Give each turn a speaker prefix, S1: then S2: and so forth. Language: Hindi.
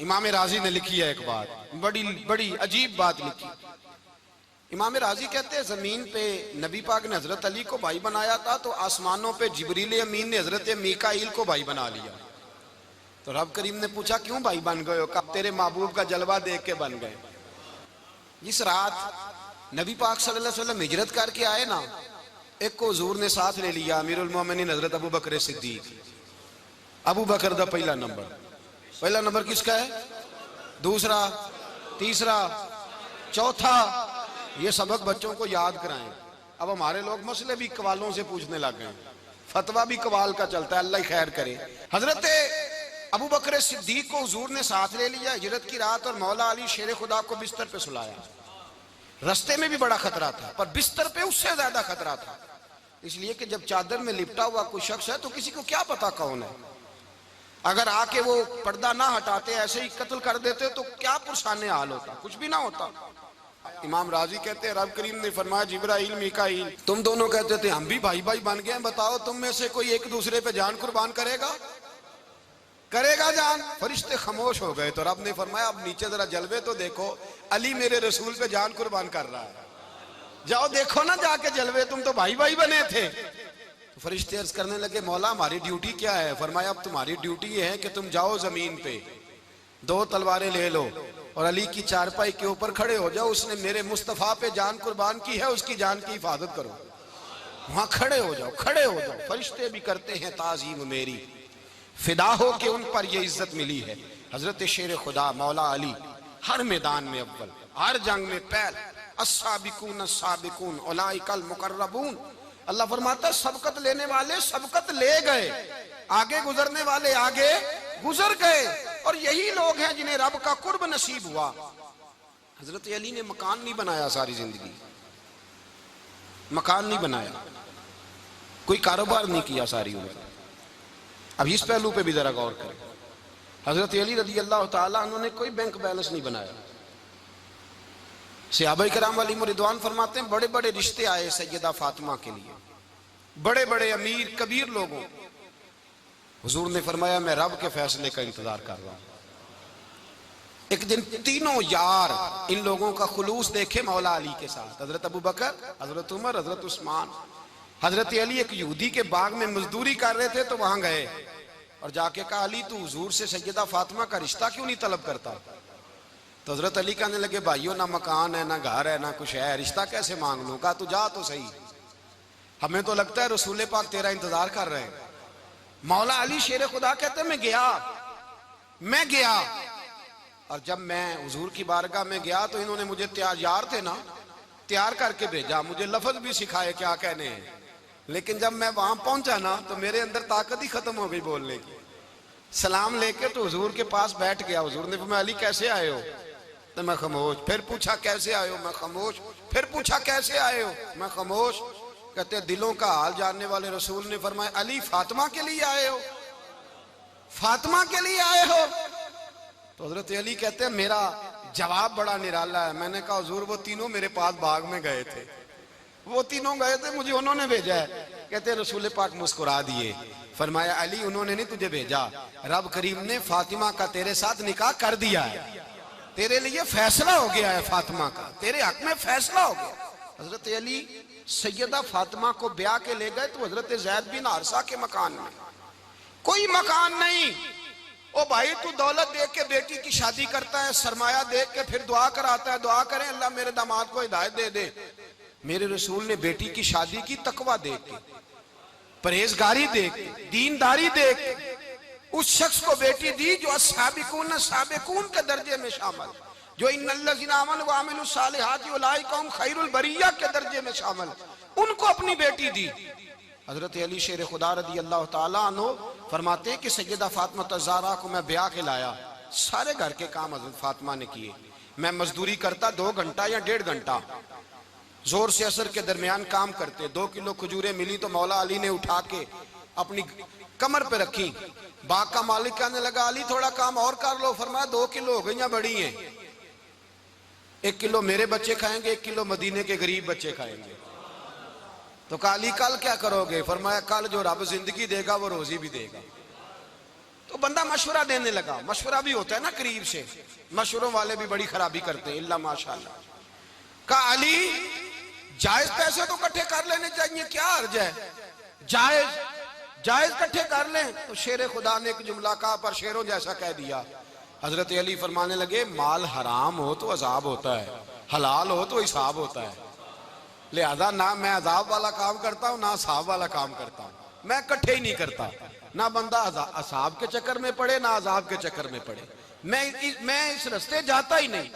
S1: इमाम राजी ने लिखी है एक बात, बड़ी बड़ी अजीब बात लिखी। इमाम राजी कहते हैं जमीन पे नबी पाक ने हजरत अली को भाई बनाया था, तो आसमानों पे जिब्रील अमीन ने हजरत मीकाईल को भाई बना लिया। तो रब करीम ने पूछा क्यों भाई बन गए हो? कब तेरे महबूब का जलवा देख के बन गए। जिस रात नबी पाक सल्लल्लाहु अलैहि वसल्लम हिजरत करके आए ना, एक को हुजूर ने साथ ले लिया, अमीरुल मोमिनीन हजरत अबू बकर सिद्दीक। अबू बकर दा पहला नंबर किसका है? दूसरा, तीसरा, चौथा। ये सबक बच्चों को याद कराएं। अब हमारे लोग मसले भी कवालों से पूछने लग गए, फतवा भी कवाल का चलता है, अल्लाह खैर करे। हजरत अबू बकर सिद्दीक को हुजूर ने साथ ले लिया हिजरत की रात, और मौला अली शेर खुदा को बिस्तर पे सुलाया। रास्ते में भी बड़ा खतरा था, पर बिस्तर पे उससे ज्यादा खतरा था, इसलिए कि जब चादर में लिपटा हुआ कोई शख्स है तो किसी को क्या पता कौन है। अगर आके वो पर्दा ना हटाते, ऐसे ही कत्ल कर देते, तो क्या पुरसाने हाल होता, कुछ भी ना होता। इमाम राजी कहते हैं रब करीम ने फरमाया जिब्राइल मीकाईल तुम दोनों कहते थे हम भी भाई भाई बन गए, बताओ तुम में से कोई एक दूसरे पे जान कुर्बान करेगा जान? फरिश्ते खामोश हो गए। तो रब ने फरमाया अब नीचे जरा जलवे तो देखो, अली मेरे रसूल पे जान कुर्बान कर रहा है, जाओ देखो ना जाके जलवे, तुम तो भाई भाई बने थे। तो फरिश्ते अर्ज करने लगे मौला हमारी ड्यूटी क्या है? फरमाया अब तुम्हारी ड्यूटी ये है कि तुम जाओ जमीन पे, दो तलवारें ले लो और अली की चारपाई के ऊपर खड़े हो जाओ, उसने मेरे मुस्तफा पे जान कुर्बान की है, उसकी जान की हिफाजत करो। वहां खड़े हो जाओ। फरिश्ते भी करते हैं ताजीम मेरी, फिदा हो के उन पर ये इज्जत मिली है। हजरत शेर खुदा मौला अली हर मैदान में अव्वल, हर जंग में पहल, अस्साबिकून अस्साबिकून उलाइकल मुकर्रबून। अल्लाह फरमाता है सबकत लेने वाले सबकत ले गए, आगे गुजरने वाले आगे गुजर गए, और यही लोग हैं जिन्हें रब का कुर्ब नसीब हुआ। हजरत अली ने मकान नहीं बनाया, सारी जिंदगी मकान नहीं बनाया, कोई कारोबार नहीं किया सारी उम्र। अब इस पहलू पे भी जरा गौर करें। हजरत अली रज़ी अल्लाह ताला अन्हु ने कोई बैंक बैलेंस नहीं बनाया। सहाबा किराम अलैहिम रिदवान फरमाते हैं बड़े बड़े रिश्ते आए सैयदा फातिमा के लिए, बड़े बड़े अमीर कबीर लोगों। हुजूर ने फरमाया मैं रब के फैसले का इंतजार कर रहा हूं। एक दिन तीनों यार इन लोगों का खुलूस देखे मौला अली के साथ, हजरत अबू बकर, हजरत उमर, हजरत उस्मान। हजरत अली एक यहूदी के बाग में मजदूरी कर रहे थे, तो वहां गए और जाके कहा अली तू हुजूर से सैयदा फातिमा का रिश्ता क्यों नहीं तलब करता? तो हजरत अली कहने लगे भाइयों ना मकान है, ना घर है, ना कुछ है, रिश्ता कैसे मांग लूं? कहा तू जा तो सही, हमें तो लगता है रसूल पाक तेरा इंतजार कर रहे हैं। मौला अली शेर खुदा कहते मैं गया और जब मैं हुजूर की बारगाह में गया तो इन्होंने मुझे तैयार थे ना, तैयार करके भेजा, मुझे लफ्ज भी सिखाए क्या कहने हैं, लेकिन जब मैं वहां पहुंचा ना तो मेरे अंदर ताकत ही खत्म हो गई बोलने की। सलाम लेके तो हुजूर के पास बैठ गया। हुजूर ने फरमाया अली कैसे आए हो? तो मैं खामोश। फिर पूछा कैसे आए हो? मैं खामोश। फिर पूछा कैसे आए हो? मैं खामोश। कहते दिलों का हाल जानने वाले रसूल ने फरमाया अली फातिमा के लिए आए हो? फातिमा के लिए आए हो? तो हजरत अली कहते हैं मेरा जवाब बड़ा निराला है। मैंने कहा हुजूर वो तीनों मेरे पास बाग में गए थे, वो तीनों गए थे, मुझे उन्होंने भेजा है। कहते रसूल पाक मुस्कुरा दिए, फरमाया अली उन्होंने नहीं तुझे भेजा, रब करीम ने फातिमा का तेरे साथ निकाह कर दिया है, तेरे लिए फैसला हो गया है, फातिमा का तेरे हक में फैसला हो गया। हजरत अली सैयदा फातिमा को ब्याह के ले गए तो हजरत ज़ैद बिन हारिसा के मकान में कोई मकान नहीं। ओ भाई तू दौलत देख के बेटी की शादी करता है, सरमाया देख के फिर दुआ कराता है, दुआ करें अल्लाह मेरे दामाद को हिदायत दे दे। मेरे रसूल ने बेटी की शादी की तकवा देख के, परहेजगारी देख के, दीनदारी देख के उस शख्स को बेटी दी जो अस्साबिकून साबिकून के दर्जे में शामिल, जो इन्नल्लज़ीना आमनू व अमिलुस सालिहाति उलाइका हुम खैरुल बरिया के दर्जे में शामिल, उनको अपनी बेटी दी। हजरत अली शेर खुदा रज़ी अल्लाह ताला अन्हु फरमाते कि सैयदा फातिमा ज़हरा को मैं ब्याह के लाया, सारे घर के काम हजरत फातिमा ने किए। मैं मजदूरी करता 2 घंटा या 1.5 घंटा, जोर से असर के दरमियान काम करते। 2 किलो खजूरें मिली तो मौला अली ने उठा के अपनी कमर पे रखी। बाग का मालिक कहने लगा अली थोड़ा काम और कर लो। फरमाया 2 किलो हो गई बड़ी हैं, 1 किलो मेरे बच्चे खाएंगे, 1 किलो मदीने के गरीब बच्चे खाएंगे। तो कहा अली कल क्या करोगे? फरमाया कल जो रब जिंदगी देगा वो रोजी भी देगा। तो बंदा मशवरा देने लगा। मशवरा भी होता है ना करीब से, मशवरों वाले भी बड़ी खराबी करते हैं, इल्ला माशाअल्लाह। कहा अली जायज पैसे तो इकट्ठे कर लेने चाहिए, क्या अर्ज है, जायज जायज इकट्ठे कर लें। तो शेर खुदा ने एक जुमला कहा पर शेरों जैसा कह दिया। हजरत अली फरमाने लगे माल हराम हो तो अजाब होता है, हलाल हो तो हिसाब होता है। लिहाजा ना मैं अजाब वाला काम करता हूं ना हिसाब वाला काम करता हूं, मैं इकट्ठे ही नहीं करता। ना बंदा असाब के चक्कर में पड़े ना अजाब के चक्कर में पड़े, मैं इस रास्ते जाता ही नहीं।